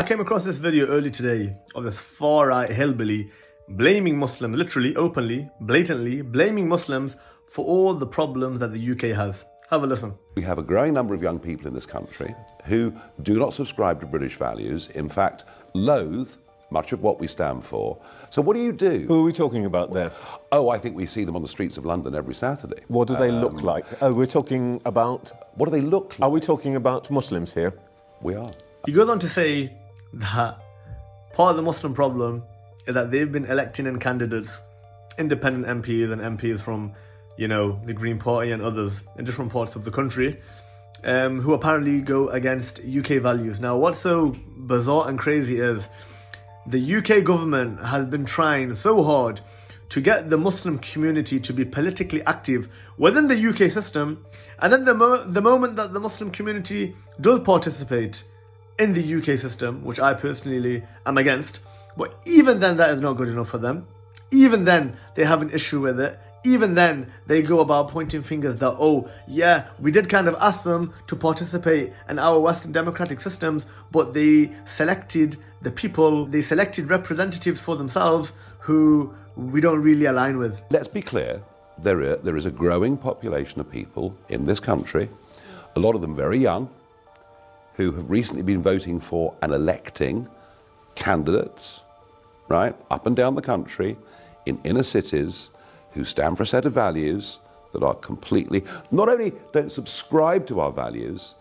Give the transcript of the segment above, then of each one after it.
I came across this video early today of this far-right hillbilly blaming Muslims, literally, openly, blatantly blaming Muslims for all the problems that the UK has. Have a listen. We have a growing number of young people in this country who do not subscribe to British values, in fact, loathe much of what we stand for. So what do you do? Who are we talking about there? Oh, I think we see them on the streets of London every Saturday. What do they look like? Oh, we're talking about... What do they look like? Are we talking about Muslims here? We are. He goes on to say that part of the Muslim problem is that they've been electing in candidates, independent MPs and MPs from, you know, the Green Party and others in different parts of the country, who apparently go against UK values. Now, what's so bizarre and crazy is the UK government has been trying so hard to get the Muslim community to be politically active within the UK system, and then the moment that the Muslim community does participate in the UK system, which I personally am against, but even then that is not good enough for them. Even then they have an issue with it. Even then they go about pointing fingers that, oh yeah, we did kind of ask them to participate in our Western democratic systems, but they selected the people, they selected representatives for themselves who we don't really align with. Let's be clear, there is a growing population of people in this country, a lot of them very young, who have recently been voting for and electing candidates, right, up and down the country, in inner cities, who stand for a set of values that are completely, not only don't subscribe to our values,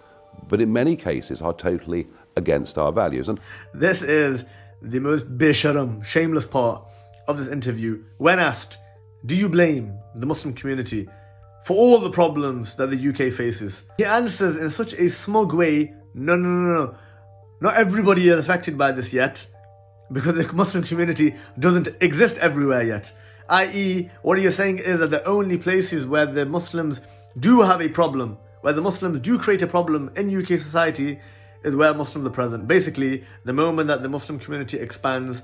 but in many cases are totally against our values. And this is the most besharam, shameless part of this interview. When asked, do you blame the Muslim community for all the problems that the UK faces? He answers in such a smug way, no. Not everybody is affected by this yet, because the Muslim community doesn't exist everywhere yet. I.e., what you're saying is that the only places where the Muslims do have a problem, where the Muslims do create a problem in UK society, is where Muslims are present. Basically, the moment that the Muslim community expands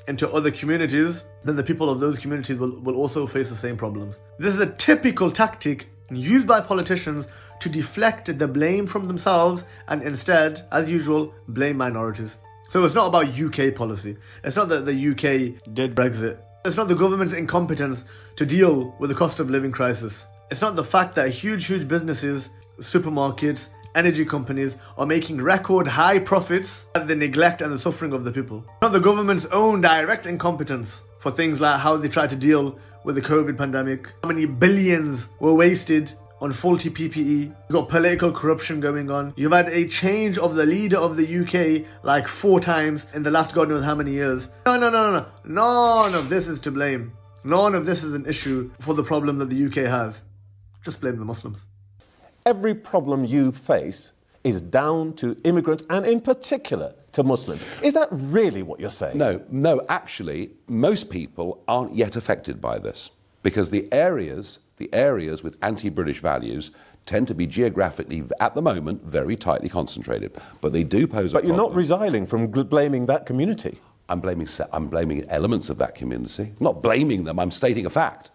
into other communities, then the people of those communities will also face the same problems. This is a typical tactic used by politicians to deflect the blame from themselves and instead, as usual, blame minorities. So it's not about UK policy. It's not that the UK did Brexit. It's not the government's incompetence to deal with the cost of living crisis. It's not the fact that huge businesses, supermarkets, energy companies are making record high profits at the neglect and the suffering of the people. It's not the government's own direct incompetence for things like how they try to deal with the COVID pandemic, how many billions were wasted on faulty PPE. You've got political corruption going on. You've had a change of the leader of the UK like 4 times in the last God knows how many years. No. None of this is to blame. None of this is an issue for the problem that the UK has. Just blame the Muslims. Every problem you face is down to immigrants and in particular to Muslims. Is that really what you're saying? No, actually, most people aren't yet affected by this because the areas with anti-British values tend to be geographically, at the moment, very tightly concentrated. But they do pose a problem. But you're not resiling from blaming that community. I'm blaming elements of that community. I'm not blaming them, I'm stating a fact.